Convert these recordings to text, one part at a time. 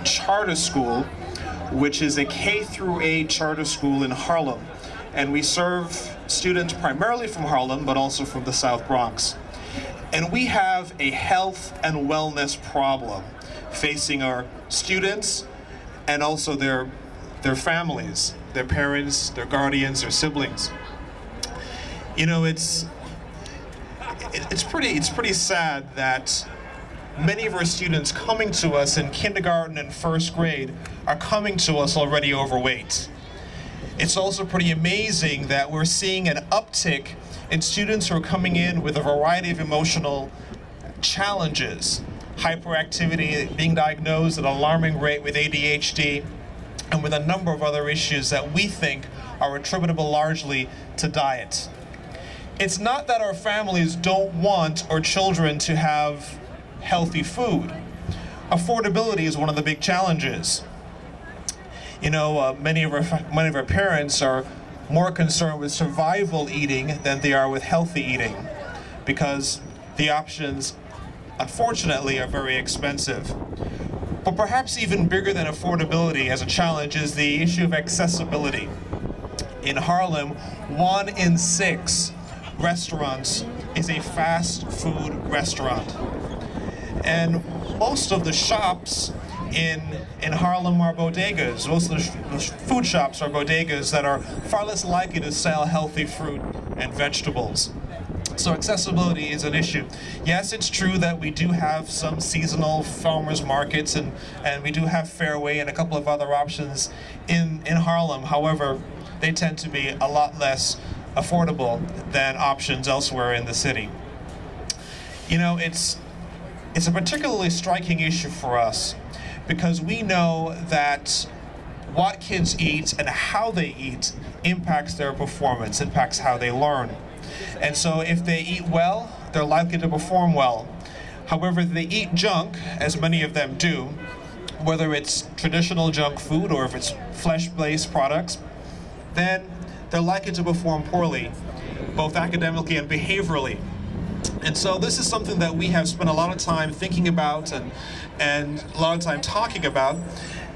charter school, which is a K through 8 charter school in Harlem. And we serve students primarily from Harlem, but also from the South Bronx. And we have a health and wellness problem facing our students and also their families, their parents, their guardians, their siblings. You know, it's pretty sad that many of our students coming to us in kindergarten and first grade are coming to us already overweight. It's also pretty amazing that we're seeing an uptick in students who are coming in with a variety of emotional challenges, hyperactivity, being diagnosed at an alarming rate with ADHD, and with a number of other issues that we think are attributable largely to diet. It's not that our families don't want our children to have healthy food. Affordability is one of the big challenges. You know, many of our parents are more concerned with survival eating than they are with healthy eating, because the options, unfortunately, are very expensive. But perhaps even bigger than affordability as a challenge is the issue of accessibility. In Harlem, 1 in 6 restaurants is a fast food restaurant. And most of the shops in Harlem are bodegas. Most of the food shops are bodegas that are far less likely to sell healthy fruit and vegetables. So accessibility is an issue. Yes, it's true that we do have some seasonal farmers markets and we do have Fairway and a couple of other options in Harlem. However, they tend to be a lot less affordable than options elsewhere in the city. You know, it's a particularly striking issue for us because we know that what kids eat and how they eat impacts their performance, impacts how they learn. And so if they eat well, they're likely to perform well. However, if they eat junk, as many of them do, whether it's traditional junk food or if it's flesh-based products, then they're likely to perform poorly, both academically and behaviorally. And so this is something that we have spent a lot of time thinking about and a lot of time talking about.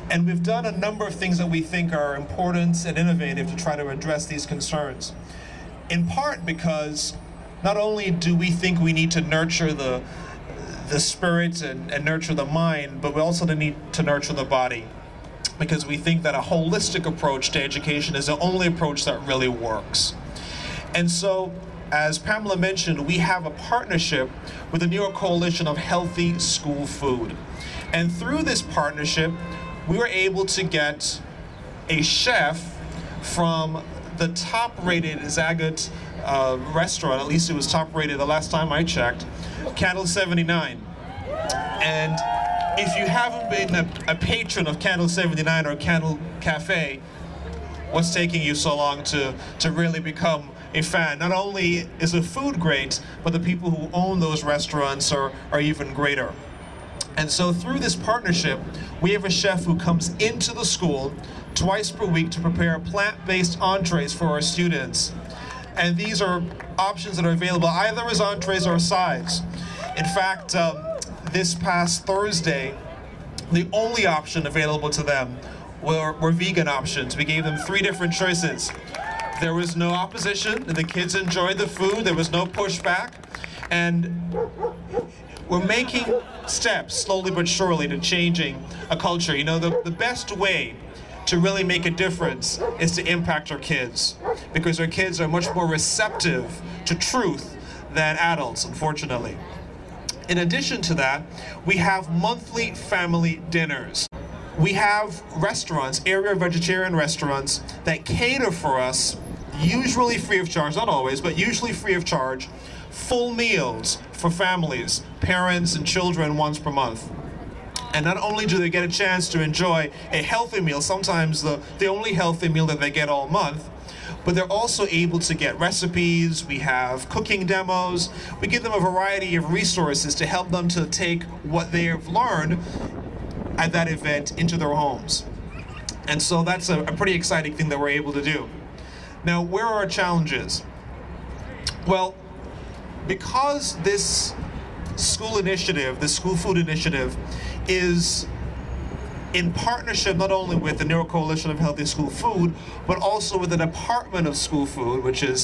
And we've done a number of things that we think are important and innovative to try to address these concerns. In part because not only do we think we need to nurture the spirit and nurture the mind, but we also need to nurture the body. Because we think that a holistic approach to education is the only approach that really works. And so, as Pamela mentioned, we have a partnership with the New York Coalition of Healthy School Food. And through this partnership, we were able to get a chef from the top-rated Zagat restaurant, at least it was top-rated the last time I checked, Candle 79. And if you haven't been a patron of Candle 79 or Candle Cafe, what's taking you so long to really become a fan? Not only is the food great, but the people who own those restaurants are even greater. And so through this partnership, we have a chef who comes into the school twice per week to prepare plant-based entrees for our students. And these are options that are available either as entrees or sides. In fact, this past Thursday, the only option available to them were vegan options. We gave them 3 different choices. There was no opposition, the kids enjoyed the food, there was no pushback, and we're making steps, slowly but surely, to changing a culture. You know, the best way to really make a difference is to impact our kids, because our kids are much more receptive to truth than adults, unfortunately. In addition to that, we have monthly family dinners. We have restaurants, area vegetarian restaurants, that cater for us, usually free of charge, not always, but usually free of charge, full meals for families, parents and children once per month. And not only do they get a chance to enjoy a healthy meal, sometimes the only healthy meal that they get all month, but they're also able to get recipes. We have cooking demos. We give them a variety of resources to help them to take what they have learned at that event into their homes. And so that's a pretty exciting thing that we're able to do. Now, where are our challenges? Well, because this school initiative, this school food initiative, is in partnership not only with the New York Coalition of Healthy School Food, but also with the Department of School Food, which is